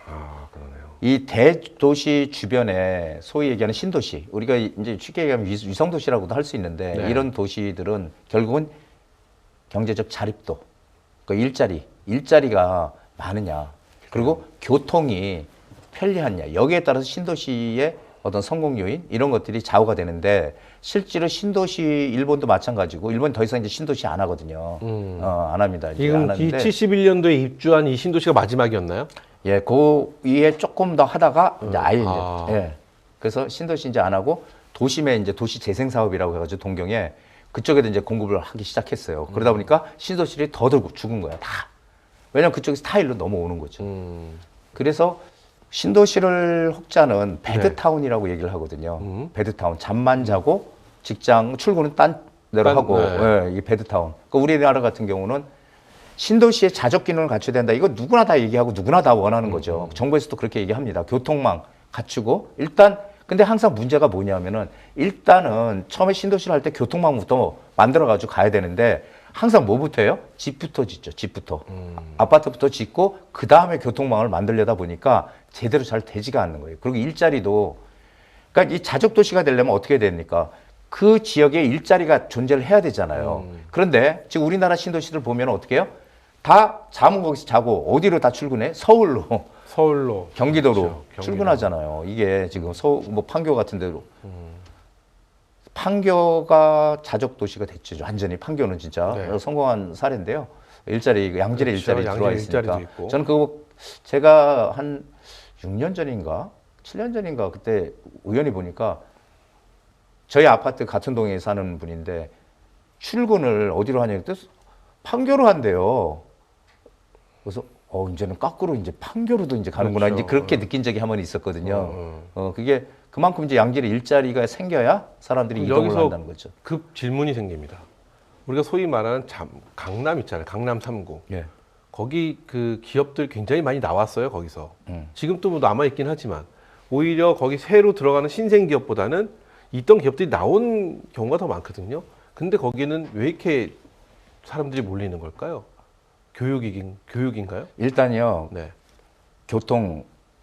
아, 그러네요. 이 대도시 주변에 소위 얘기하는 신도시, 우리가 이제 쉽게 얘기하면 위성도시라고도 할 수 있는데 네. 이런 도시들은 결국은 경제적 자립도, 그러니까 일자리가 많으냐, 그리고 교통이 편리하냐, 여기에 따라서 신도시의 어떤 성공 요인 이런 것들이 좌우가 되는데 실제로 신도시 일본도 마찬가지고 일본 더 이상 이제 신도시 안 하거든요. 안 합니다. 이제 지금 안 이 하는데 71년도에 입주한 이 신도시가 마지막이었나요? 예, 그 위에 조금 더 하다가 이제 아예 이제 아. 예. 그래서 신도시 이제 안 하고 도심에 이제 도시 재생 사업이라고 해가지고 동경에 그쪽에도 이제 공급을 하기 시작했어요. 그러다 보니까 신도시들이 더 죽은 거야 다. 왜냐면 그쪽에서 타일로 넘어오는 거죠. 그래서 신도시를 혹자는 베드타운이라고 얘기를 하거든요. 베드타운. 잠만 자고 직장 출근은 딴 데로 하고 예, 이게 베드타운. 그러니까 우리나라 같은 경우는 신도시의 자적 기능을 갖춰야 된다. 이거 누구나 다 얘기하고 누구나 다 원하는 거죠. 정부에서도 그렇게 얘기합니다. 교통망 갖추고 일단 근데 항상 문제가 뭐냐면은 일단은 처음에 신도시를 할 때 교통망부터 만들어 가지고 가야 되는데 항상 뭐부터 해요? 집부터 짓죠. 집부터. 아파트부터 짓고 그 다음에 교통망을 만들려다 보니까 제대로 잘 되지가 않는 거예요. 그리고 일자리도 그러니까 이 자적 도시가 되려면 어떻게 됩니까? 그 지역에 일자리가 존재를 해야 되잖아요. 그런데 지금 우리나라 신도시들 보면 어떻게 해요? 다 잠은 거기서 자고 어디로 다 출근해? 서울로, 경기도로 그렇죠. 출근하잖아요. 이게 지금 뭐 판교 같은 데로. 판교가 자적 도시가 됐죠. 완전히 판교는 진짜 네. 성공한 사례인데요. 양질의 그렇죠. 일자리 들어와 양질의 있으니까. 일자리도 있고. 저는 그거 제가 한 6년 전인가 7년 전인가 그때 우연히 보니까 저희 아파트 같은 동에 사는 분인데 출근을 어디로 하냐 그때 판교로 한대요. 그래서 이제는 거꾸로 이제 판교로도 이제 가는구나. 그렇죠. 이제 그렇게 느낀 적이 한 번 있었거든요. 그게 그만큼 이제 양질의 일자리가 생겨야 사람들이 이동을 여기서 한다는 거죠. 급 질문이 생깁니다. 우리가 소위 말하는 강남 있잖아요. 강남 3구. 예. 거기 그 기업들 굉장히 많이 나왔어요. 거기서. 지금 또 뭐 남아 있긴 하지만 오히려 거기 새로 들어가는 신생 기업보다는 있던 기업들이 나온 경우가 더 많거든요. 근데 거기는 왜 이렇게 사람들이 몰리는 걸까요? 교육인가요? 일단요. 네.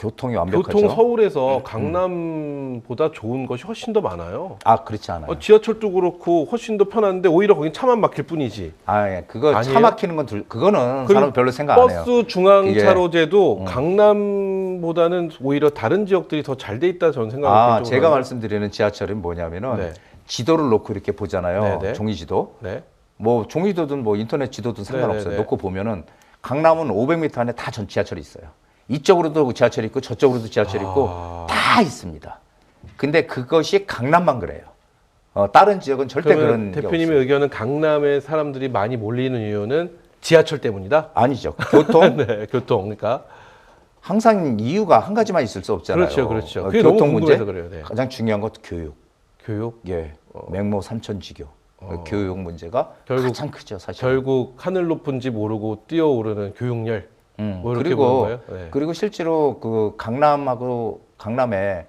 교통이 완벽하죠. 교통 서울에서 강남보다 좋은 것이 훨씬 더 많아요. 아, 그렇지 않아요. 지하철도 그렇고 훨씬 더 편한데 오히려 거긴 차만 막힐 뿐이지. 아, 예. 그거 차 아니에요? 막히는 건 그거는 그리고 사람 별로 생각 안 해요. 버스 중앙차로제도 강남보다는 오히려 다른 지역들이 더 잘 돼 있다 저는 생각을 아, 개인적으로 제가 하는데. 말씀드리는 지하철은 뭐냐면은 네. 지도를 놓고 이렇게 보잖아요. 네네. 종이지도. 네. 뭐 종이도든 뭐 인터넷 지도든 상관없어요. 네네네. 놓고 보면은 강남은 500m 안에 다 전 지하철이 있어요. 이쪽으로도 지하철이 있고 저쪽으로도 지하철이 있고 다 있습니다. 근데 그것이 강남만 그래요. 다른 지역은 절대 그러면 그런 게 대표님의 없어요. 의견은 강남에 사람들이 많이 몰리는 이유는 지하철 때문이다? 아니죠. 교통 네, 교통. 그러니까 항상 이유가 한 가지만 있을 수 없잖아요. 그렇죠, 그렇죠. 그게 너무 교통 문제 궁금해서 그래요. 네. 가장 중요한 것도 교육. 교육. 예, 맹모 삼천지교. 교육 문제가 결국- 가장 크죠, 사실. 결국 하늘 높은지 모르고 뛰어오르는 교육열. 뭐 이렇게 보는 그리고 거예요? 네. 그리고 실제로 그 강남에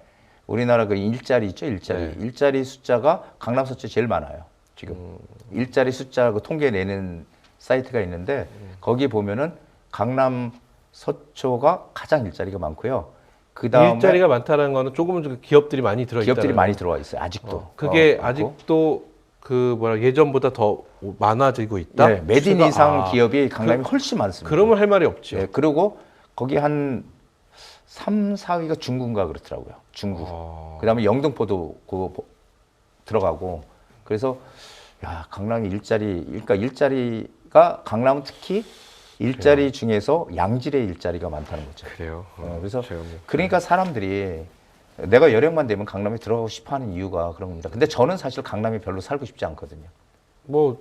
우리나라 그 일자리 있죠, 일자리. 네. 일자리 숫자가 강남 서초 제일 많아요. 지금 일자리 숫자 그 통계 내는 사이트가 있는데 거기 보면은 강남 서초가 가장 일자리가 많고요. 그 다음에 일자리가 많다는 거는 조금은 좀 기업들이 많이 들어 있다. 기업들이 많이 들어와 있어요. 아직도. 그게 그렇고. 아직도 그 예전보다 더 많아지고 있다. 네, 매진 추세가- 이상 기업이 강남이 훨씬 많습니다. 그러면 할 말이 없죠. 예, 그리고 거기 한 3, 4위가 중구인가 그렇더라고요. 중구. 그다음에 영등포도 들어가고. 그래서 야, 강남이 그러니까 일자리가 강남은 특히 일자리 중에서 양질의 일자리가 많다는 거죠. 그래요. 그래서 제가 그러니까 사람들이 내가 여력만 되면 강남에 들어가고 싶어 하는 이유가 그런 겁니다. 근데 저는 사실 강남에 별로 살고 싶지 않거든요. 뭐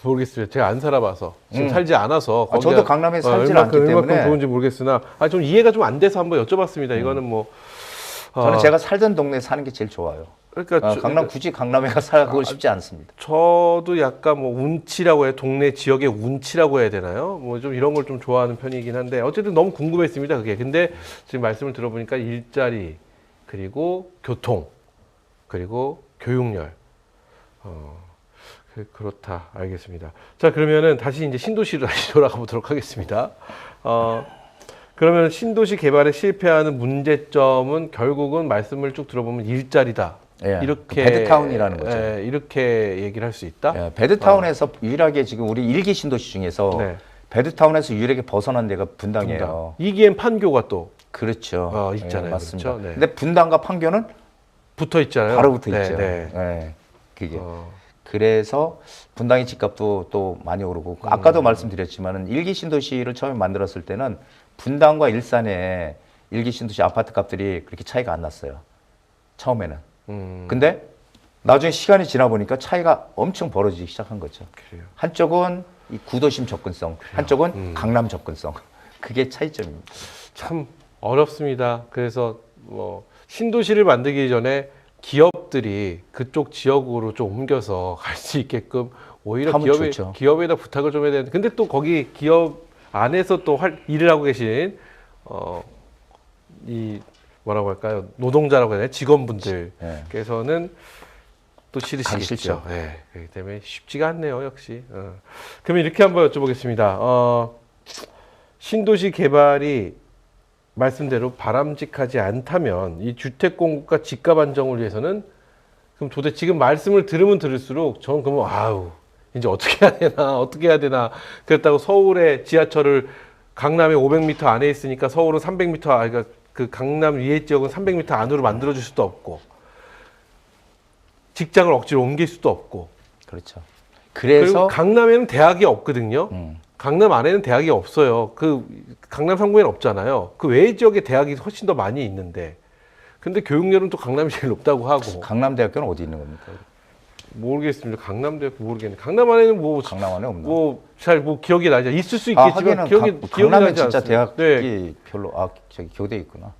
모르겠어요. 제가 안 살아봐서 지금 살지 않아서. 아, 저도 강남에 살지 않기 얼마큼 때문에 좋은지 모르겠으나, 좀 이해가 좀 안 돼서 한번 여쭤봤습니다. 이거는 뭐 저는 제가 살던 동네에 사는 게 제일 좋아요. 그러니까 굳이 강남에 가 살고 싶지 않습니다. 저도 약간 뭐 운치라고 해야 동네 지역의 운치라고 해야 되나요? 뭐 좀 이런 걸 좀 좋아하는 편이긴 한데 어쨌든 너무 궁금했습니다. 그게. 근데 지금 말씀을 들어보니까 일자리 그리고 교통 그리고 교육열. 그렇다. 알겠습니다. 자, 그러면은 다시 이제 신도시로 다시 돌아가 보도록 하겠습니다. 그러면 신도시 개발에 실패하는 문제점은 결국은 말씀을 쭉 들어보면 일자리다. 예, 이렇게 그 베드타운이라는 거죠. 이렇게 얘기를 할 수 있다. 예, 베드타운에서 유일하게 지금 우리 일기 신도시 중에서 네. 베드타운에서 유일하게 벗어난 데가 분당이에요. 분당. 이기엔 판교가 또 그렇죠. 있잖아요. 예, 맞습니다. 그렇죠? 네. 근데 분당과 판교는 붙어 있잖아요. 바로 붙어 네, 있죠. 네. 예, 그게. 어, 그래서 분당의 집값도 또 많이 오르고 아까도 말씀드렸지만은 일기 신도시를 처음에 만들었을 때는 분당과 일산의 일기 신도시 아파트 값들이 그렇게 차이가 안 났어요. 처음에는. 근데 나중에 시간이 지나 보니까 차이가 엄청 벌어지기 시작한 거죠. 그래요. 한쪽은 이 구도심 접근성, 한쪽은 강남 접근성. 그게 차이점입니다. 참 어렵습니다. 그래서 뭐 신도시를 만들기 전에 기업들이 그쪽 지역으로 좀 옮겨서 갈 수 있게끔 오히려 하면 좋죠. 기업에다 부탁을 좀 해야 되는데, 근데 또 거기 기업 안에서 또 일을 하고 계신 이 뭐라고 할까요? 노동자라고 해야 되나? 직원분들께서는 또 가기 싫으시겠죠. 싫죠. 네, 그렇기 때문에 쉽지가 않네요, 역시. 그러면 이렇게 한번 여쭤보겠습니다. 신도시 개발이 말씀대로 바람직하지 않다면 이 주택 공급과 집값 안정을 위해서는 그럼 도대체 지금 말씀을 들으면 들을수록 저는 그러면 이제 어떻게 해야 되나 그랬다고 서울의 지하철을 강남에 500m 안에 있으니까 서울은 300m 그러니까 그 강남 위에 지역은 300m 안으로 만들어 줄 수도 없고 직장을 억지로 옮길 수도 없고 그렇죠. 그리고 그래서 강남에는 대학이 없거든요. 강남 안에는 대학이 없어요. 그 강남 상공에는 없잖아요. 그 외의 지역에 대학이 훨씬 더 많이 있는데, 근데 교육열은 또 강남이 제일 높다고 하고. 강남대학교는 어디 있는 겁니까? 모르겠습니다. 강남대학교 모르겠네. 강남 안에는 강남 안에 없나? 잘 기억이 나지 있을 수 있겠지만 하기는 기억이 강남에 나지 진짜 않습니다. 대학이 네. 별로 저기 교대 있구나.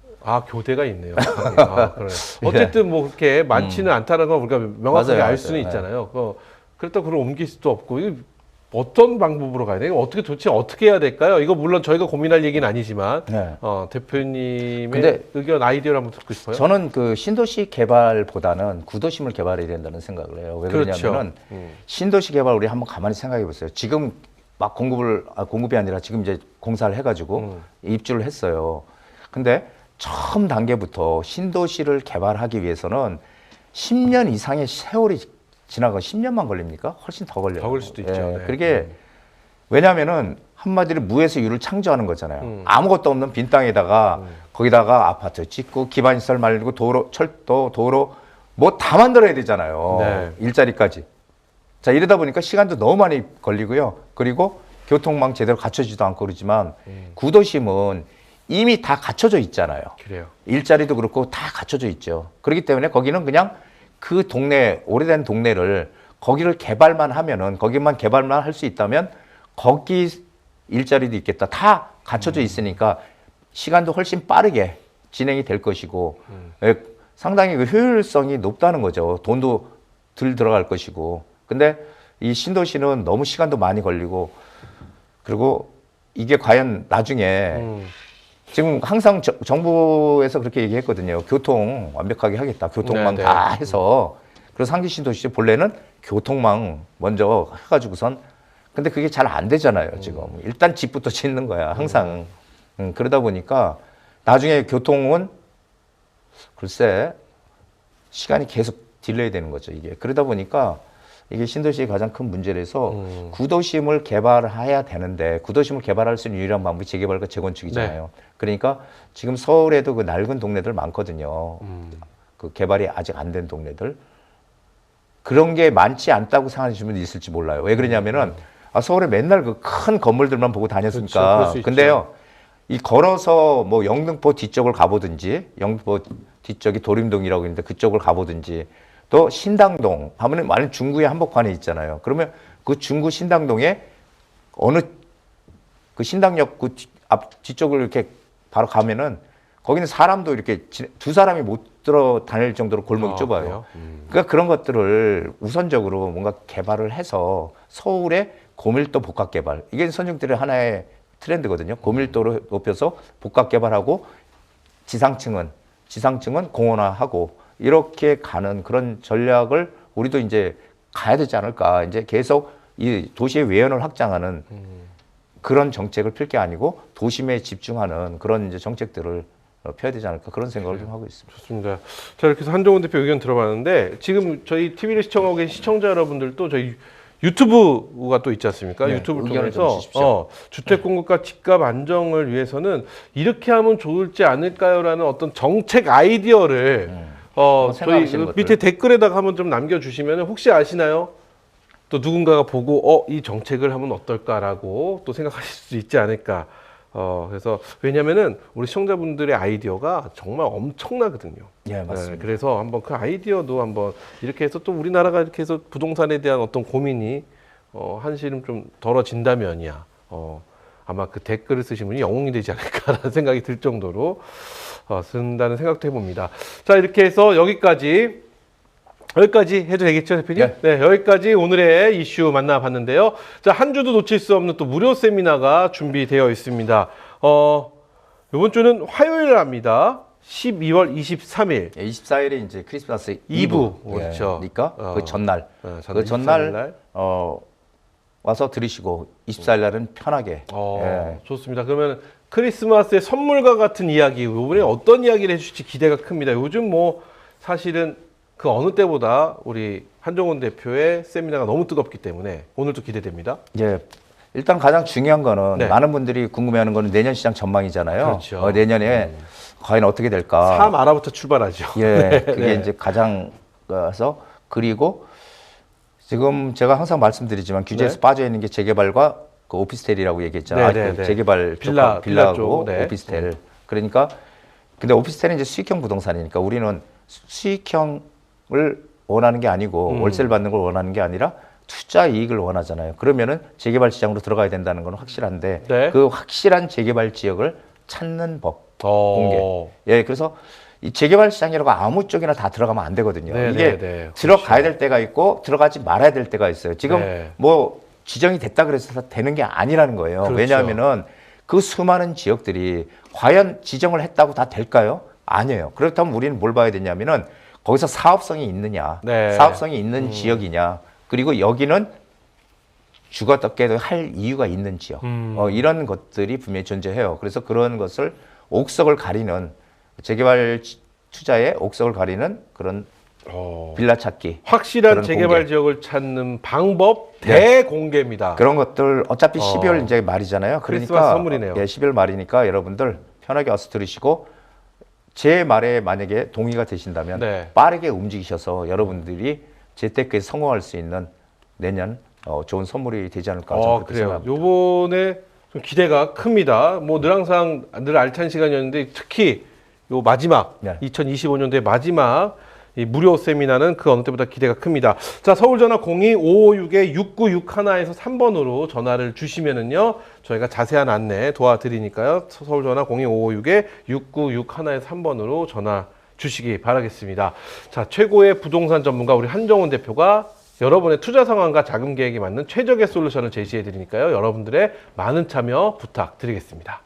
교대가 있네요. 그래. 어쨌든 뭐 그렇게 많지는 않다는 건 우리가 명확하게 맞아요, 알 수는 맞아요. 있잖아요. 그렇다고 그걸 옮길 수도 없고, 이거 어떤 방법으로 가야 돼요? 도대체 어떻게 해야 될까요? 이거 물론 저희가 고민할 얘기는 아니지만, 네. 대표님의 근데 의견, 아이디어를 한번 듣고 싶어요. 저는 그 신도시 개발보다는 구도심을 개발해야 된다는 생각을 해요. 왜 그러냐면은 신도시 개발 우리 한번 가만히 생각해 보세요. 지금 막 공급이 아니라 지금 이제 공사를 해가지고 입주를 했어요. 근데 처음 단계부터 신도시를 개발하기 위해서는 10년 이상의 세월이 지나가 10년만 걸립니까? 훨씬 더 걸려요. 더 걸릴 수도 있죠. 네. 그게 왜냐하면은 한마디로 무에서 유를 창조하는 거잖아요. 아무것도 없는 빈 땅에다가 거기다가 아파트 짓고 기반시설 말고 도로, 철도, 도로 뭐 다 만들어야 되잖아요. 네. 일자리까지. 자, 이러다 보니까 시간도 너무 많이 걸리고요. 그리고 교통망 제대로 갖춰지도 않고 그러지만 구도심은 이미 다 갖춰져 있잖아요. 그래요. 일자리도 그렇고 다 갖춰져 있죠. 그렇기 때문에 거기는 그냥 그 동네, 오래된 동네를 거기를 개발만 하면은, 거기만 개발만 할 수 있다면 거기 일자리도 있겠다. 다 갖춰져 있으니까 시간도 훨씬 빠르게 진행이 될 것이고 상당히 그 효율성이 높다는 거죠. 돈도 덜 들어갈 것이고. 근데 이 신도시는 너무 시간도 많이 걸리고, 그리고 이게 과연 나중에 지금 항상 정부에서 그렇게 얘기했거든요. 교통 완벽하게 하겠다. 교통망 네, 다 해서. 그래서 상기 신도시 본래는 교통망 먼저 해가지고선, 근데 그게 잘 안 되잖아요, 지금. 일단 집부터 짓는 거야, 항상. 그러다 보니까 나중에 교통은 글쎄 시간이 계속 딜레이 되는 거죠, 이게. 그러다 보니까 이게 신도시의 가장 큰 문제라서 구도심을 개발해야 되는데, 구도심을 개발할 수 있는 유일한 방법이 재개발과 재건축이잖아요. 네. 그러니까 지금 서울에도 그 낡은 동네들 많거든요. 그 개발이 아직 안 된 동네들. 그런 게 많지 않다고 생각하시는 분이 있을지 몰라요. 왜 그러냐면은 서울에 맨날 그 큰 건물들만 보고 그렇죠. 다녔으니까. 그럴 수 있죠. 근데요, 이 걸어서 뭐 영등포 뒤쪽을 가보든지, 영등포 뒤쪽이 도림동이라고 있는데 그쪽을 가보든지, 또 신당동 하면은 많은 중구의 한복판에 있잖아요. 그러면 그 중구 신당동에 어느 그 신당역 그 뒤쪽을 이렇게 바로 가면은 거기는 사람도 이렇게 두 사람이 못 들어 다닐 정도로 골목이 좁아요. 그래요? 그러니까 그런 것들을 우선적으로 뭔가 개발을 해서 서울의 고밀도 복합 개발, 이게 선정들의 하나의 트렌드거든요. 고밀도를 높여서 복합 개발하고 지상층은 공원화하고 이렇게 가는 그런 전략을 우리도 이제 가야 되지 않을까. 이제 계속 이 도시의 외연을 확장하는 그런 정책을 필 게 아니고 도심에 집중하는 그런 이제 정책들을 펴야 되지 않을까, 그런 생각을 좀 하고 있습니다. 좋습니다. 자, 이렇게 해서 한종훈 대표 의견 들어봤는데, 지금 저희 TV를 시청하고 계신 시청자 여러분들도 저희 유튜브가 또 있지 않습니까? 네, 유튜브를 의견을 좀 통해서 주십시오. 주택 공급과 집값 안정을 위해서는 이렇게 하면 좋을지 않을까요라는 어떤 정책 아이디어를 저희 생각하시는 것들. 밑에 댓글에다가 한번 좀 남겨주시면 혹시 아시나요? 또 누군가가 보고 이 정책을 하면 어떨까라고 또 생각하실 수 있지 않을까. 그래서 왜냐면은 우리 시청자분들의 아이디어가 정말 엄청나거든요. 예, 맞습니다. 그래서 한번 그 아이디어도 한번 이렇게 해서 또 우리나라가 이렇게 해서 부동산에 대한 어떤 고민이 한시름 좀 덜어진다면이야. 아마 그 댓글을 쓰신 분이 영웅이 되지 않을까라는 생각이 들 정도로 쓴다는 생각도 해봅니다. 자, 이렇게 해서 여기까지 해도 되겠죠, 대표님? 네. 네, 여기까지 오늘의 이슈 만나봤는데요. 자, 한 주도 놓칠 수 없는 또 무료 세미나가 준비되어 있습니다. 이번 주는 화요일 합니다. 12월 23일. 24일에 이제 크리스마스 이브. 이브. 그렇죠. 그러니까 그 전날. 그 23일 전날 날. 와서 들으시고 24일 날은 편하게. 좋습니다. 그러면 크리스마스의 선물과 같은 이야기, 이번에 어떤 이야기를 해주실지 기대가 큽니다. 요즘 뭐 사실은 그 어느 때보다 우리 한종훈 대표의 세미나가 너무 뜨겁기 때문에 오늘도 기대됩니다. 예. 일단 가장 중요한 거는 네. 많은 분들이 궁금해하는 거는 내년 시장 전망이잖아요. 그렇죠. 내년에 과연 어떻게 될까? 3알아부터 출발하죠. 예. 그게 이제 가장 가서, 그리고 지금 제가 항상 말씀드리지만 규제에서 빠져 있는 게 재개발과 그 오피스텔이라고 얘기했잖아요. 네. 재개발 빌라 빌라하고 쪽, 네. 오피스텔. 그러니까 근데 오피스텔은 이제 수익형 부동산이니까 우리는 수익형을 원하는 게 아니고 월세를 받는 걸 원하는 게 아니라 투자 이익을 원하잖아요. 그러면은 재개발 시장으로 들어가야 된다는 건 확실한데 네. 그 확실한 재개발 지역을 찾는 법 공개. 예, 그래서 이 재개발 시장이라고 아무 쪽이나 다 들어가면 안 되거든요. 네, 이게 들어가야 될 때가 있고 들어가지 말아야 될 때가 있어요. 지금 뭐 지정이 됐다 그래서 다 되는 게 아니라는 거예요. 그렇죠. 왜냐하면은 그 수많은 지역들이 과연 지정을 했다고 다 될까요? 아니에요. 그렇다면 우리는 뭘 봐야 되냐면은 거기서 사업성이 있느냐, 사업성이 있는 지역이냐, 그리고 여기는 죽었다게도 할 이유가 있는 지역, 이런 것들이 분명히 존재해요. 그래서 그런 것을 옥석을 가리는 재개발 투자의 옥석을 가리는 그런 빌라 찾기 확실한 그런 재개발 공개. 지역을 찾는 방법 네. 대공개입니다. 그런 것들 어차피 12월 이제 말이잖아요. 크리스마스 그러니까 선물이네요. 예, 12월 말이니까 여러분들 편하게 와서 들으시고 제 말에 만약에 동의가 되신다면 네. 빠르게 움직이셔서 여러분들이 재테크에 성공할 수 있는 내년 좋은 선물이 되지 않을까 저는 그렇게 그래요. 생각합니다. 요번에 좀 기대가 큽니다. 뭐 늘 항상 늘 알찬 시간이었는데 특히 요 마지막 네. 2025년도의 마지막 이 무료 세미나는 그 어느 때보다 기대가 큽니다. 자, 서울 전화 02-556-6961에서 3번으로 전화를 주시면은요, 저희가 자세한 안내 도와드리니까요. 서울 전화 02-556-6961에서 3번으로 전화 주시기 바라겠습니다. 자, 최고의 부동산 전문가 우리 한정훈 대표가 여러분의 투자 상황과 자금 계획에 맞는 최적의 솔루션을 제시해 드리니까요. 여러분들의 많은 참여 부탁드리겠습니다.